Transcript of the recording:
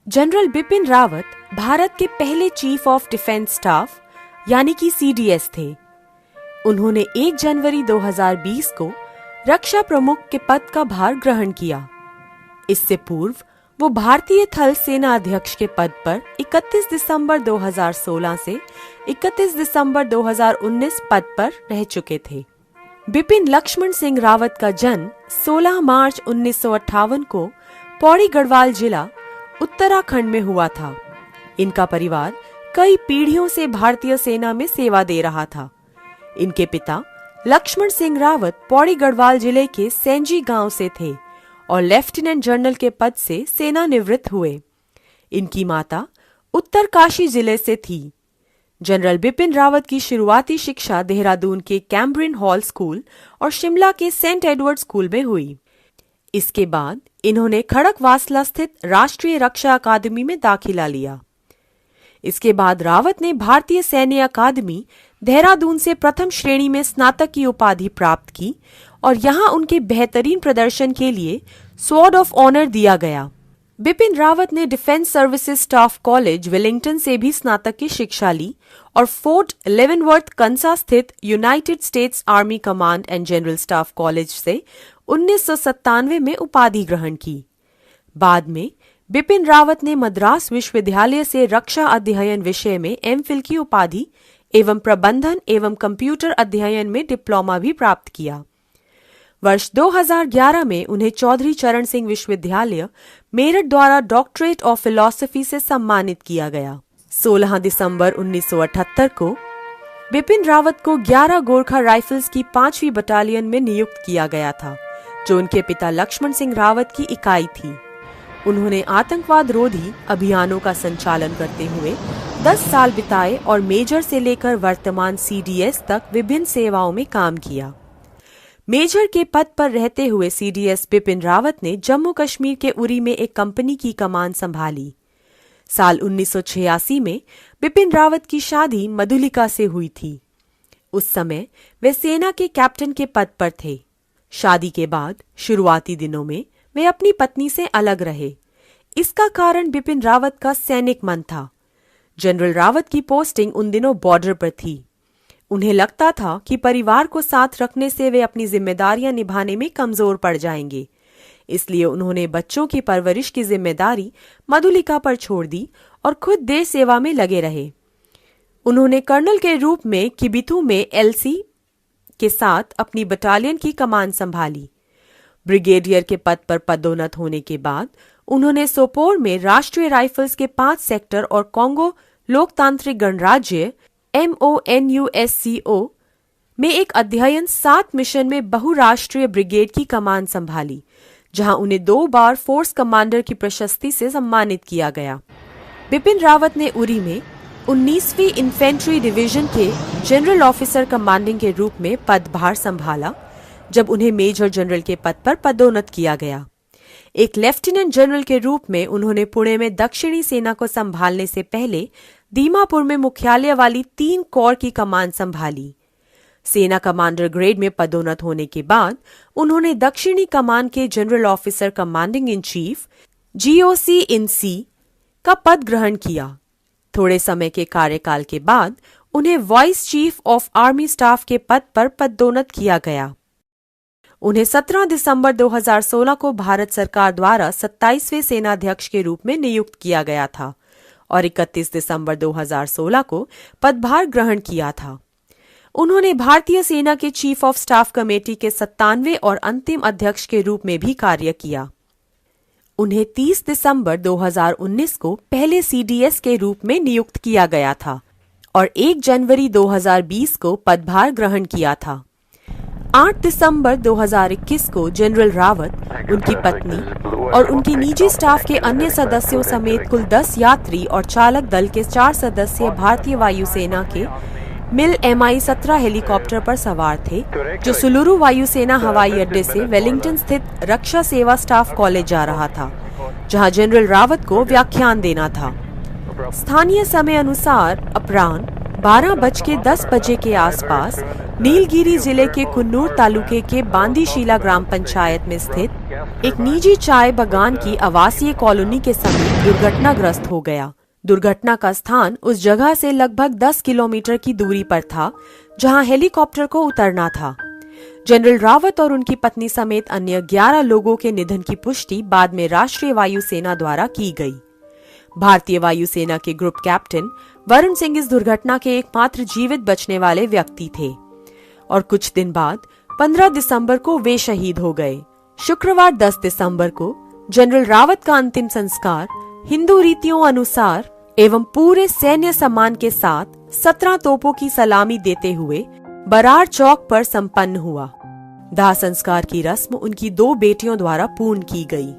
General Bipin Rawat Bharat के पहले chief of defence staff यानी कि सीडीएस थे। उन्होंने 1 जनवरी 2020 को रक्षा प्रमुख के पद का भार ग्रहण किया। इससे पूर्व वो भारतीय थल सेना अध्यक्ष के पद पर 31 दिसंबर 2016 से 31 दिसंबर 2019 पद पर रह चुके थे। बिपिन लक्ष्मण सिंह रावत का जन्म 16 मार्च 1958 को पौड़ी गढ़वाल जिला उत्तराखंड में हुआ था। इनका परिवार कई पीढ़ियों से भारतीय सेना में सेवा दे रहा था। इनके पिता लक्ष्मण सिंह रावत पौड़ी गढ़वाल जिले के सेंजी गांव से थे और लेफ्टिनेंट जनरल के पद से सेना निवृत्त हुए। इनकी माता उत्तरकाशी जिले से थी। जनरल बिपिन रावत की शुरुआती शिक्षा देहरादून के कैम्ब्रिन हॉल स्कूल और शिमला के सेंट एडवर्ड स्कूल में हुई। इसके बाद इन्होंने खड़कवासला स्थित राष्ट्रीय रक्षा अकादमी में दाखिला लिया। इसके बाद रावत ने भारतीय सैन्य अकादमी देहरादून से प्रथम श्रेणी में स्नातक की उपाधि प्राप्त की और यहां उनके बेहतरीन प्रदर्शन के लिए स्वॉर्ड ऑफ ऑनर दिया गया। बिपिन रावत ने defence services staff college Wellington से भी स्नातक की शिक्षा ली और फोर्ट लेवेनवर्थ कंसा स्थित United states army command and general staff college से 1997 में उपाधि ग्रहण की। बाद में बिपिन रावत ने मद्रास विश्वविद्यालय से रक्षा अध्ययन विषय में एमफिल की उपाधि एवं प्रबंधन एवं कंप्यूटर अध्ययन में डिप्लोमा भी प्राप्त किया। वर्ष 2011 में उन्हें चौधरी चरण सिंह विश्वविद्यालय मेरठ द्वारा डॉक्टरेट ऑफ फिलॉसफी से सम्मानित किया गया। 16 दिसंबर 1978 को बिपिन रावत को 11 गोरखा राइफल्स की 5वीं बटालियन में नियुक्त किया गया था, जो उनके पिता लक्ष्मण सिंह रावत की इकाई थी। उन्होंने आतंकवाद रोधी अभियानों का संचालन करते हुए 10 साल बिताए और मेजर से लेकर वर्तमान सीडीएस तक विभिन्न सेवाओं में काम किया। मेजर के पद पर रहते हुए सीडीएस बिपिन रावत ने जम्मू कश्मीर के उरी में एक कंपनी की कमान संभाली। साल 1986 में बिपिन रावत की शादी मधुलिका से हुई थी। उस समय वे सेना के कैप्टन के पद पर थे। शादी के बाद शुरुआती दिनों में वे अपनी पत्नी से अलग रहे। इसका कारण बिपिन रावत का सैनिक मन था। जनरल रावत की पोस्टिंग उन दिनों बॉर्डर पर थी। उन्हें लगता था कि परिवार को साथ रखने से वे अपनी जिम्मेदारियां निभाने में कमजोर पड़ जाएंगे। इसलिए उन्होंने बच्चों की परवरिश की जिम्मेदारी मधुलिका पर छोड़ दी और खुद देश सेवा में लगे रहे। उन्होंने कर्नल के रूप में किबिथू में एलसी के साथ अपनी बटालियन की कमान संभाली। ब्रिगेडियर के पद पर पदोन्नत होने के बाद उन्होंने सोपोर में राष्ट्रीय राइफल्स के 5 सेक्टर और कोंगो लोकतांत्रिक गणराज्य MONUSCO में एक अध्ययन 7 मिशन में बहुराष्ट्रीय ब्रिगेड की कमान संभाली, जहां उन्हें 2 बार फोर्स कमांडर की प्रशस्ति से सम्मानित किया गया। बिपिन रावत ने उरी में 19वीं इन्फेंट्री डिवीजन के जनरल ऑफिसर कमांडिंग के रूप में पदभार संभाला, जब उन्हें मेजर जनरल के पद पर पदोन्नत किया गया। एक लेफ्टिनेंट जनरल के रूप में उन्होंने पुणे में दक्षिणी सेना को संभालने से पहले दीमापुर में मुख्यालय वाली 3 कोर की कमान संभाली। सेना कमांडर ग्रेड में पदोन्नत होने के बाद उन्होंने दक्षिणी कमान के general officer commanding in chief GOC इन सी का पद ग्रहण किया। थोड़े समय के कार्यकाल के बाद उन्हें vice chief of army staff के पद पर पदोन्नत किया गया। उन्हें 17 दिसंबर 2016 को भारत सरकार द्वारा 27वें सेनाध्यक्ष के रूप में नियुक्त किया गया था और 31 दिसंबर 2016 को पदभार ग्रहण किया था। उन्होंने भारतीय सेना के चीफ ऑफ स्टाफ कमेटी के 97वें और अंतिम अध्यक्ष के रूप में भी कार्य किया। उन्हें 30 दिसंबर 2019 को पहले सीडीएस के रूप में नियुक्त किया गया था और 1 जनवरी 2020 को पदभार ग्रहण किया था। 8 दिसंबर 2021 को जनरल रावत, उनकी पत्नी और उनके निजी स्टाफ के अन्य सदस्यों समेत कुल 10 यात्री और चालक दल के 4 सदस्य भारतीय वायुसेना के मिल MI-17 हेलीकॉप्टर पर सवार थे, जो सुलुरु वायुसेना हवाई अड्डे से वेलिंगटन स्थित रक्षा सेवा स्टाफ कॉलेज जा रहा था, जहां जनरल रावत को व्याख्यान देना था। स्थानीय समय अनुसार अपराह्न 12:10 के आसपास नीलगिरी जिले के कुन्नूर तालुके के बांदीशीला ग्राम पंचायत में स्थित एक निजी चाय बागान की आवासीय कॉलोनी के समीप दुर्घटनाग्रस्त हो गया। दुर्घटना का स्थान उस जगह से लगभग 10 किलोमीटर की दूरी पर था जहां हेलीकॉप्टर को उतरना था। जनरल रावत और उनकी पत्नी समेत अन्य 11 लोगों के निधन की पुष्टि बाद में राष्ट्रीय वायुसेना द्वारा की गई। भारतीय वायुसेना के ग्रुप कैप्टन वरुण सिंह इस दुर्घटना के एकमात्र जीवित बचने वाले व्यक्ति थे और कुछ दिन बाद 15 दिसंबर को वे शहीद हो गए। शुक्रवार 10 दिसंबर को जनरल रावत का अंतिम संस्कार हिंदू रीतियों अनुसार एवं पूरे सैन्य सम्मान के साथ 17 तोपों की सलामी देते हुए बरार चौक पर संपन्न हुआ। दाह संस्कार की रस्म उनकी 2 बेटियों द्वारा पूर्ण की गई।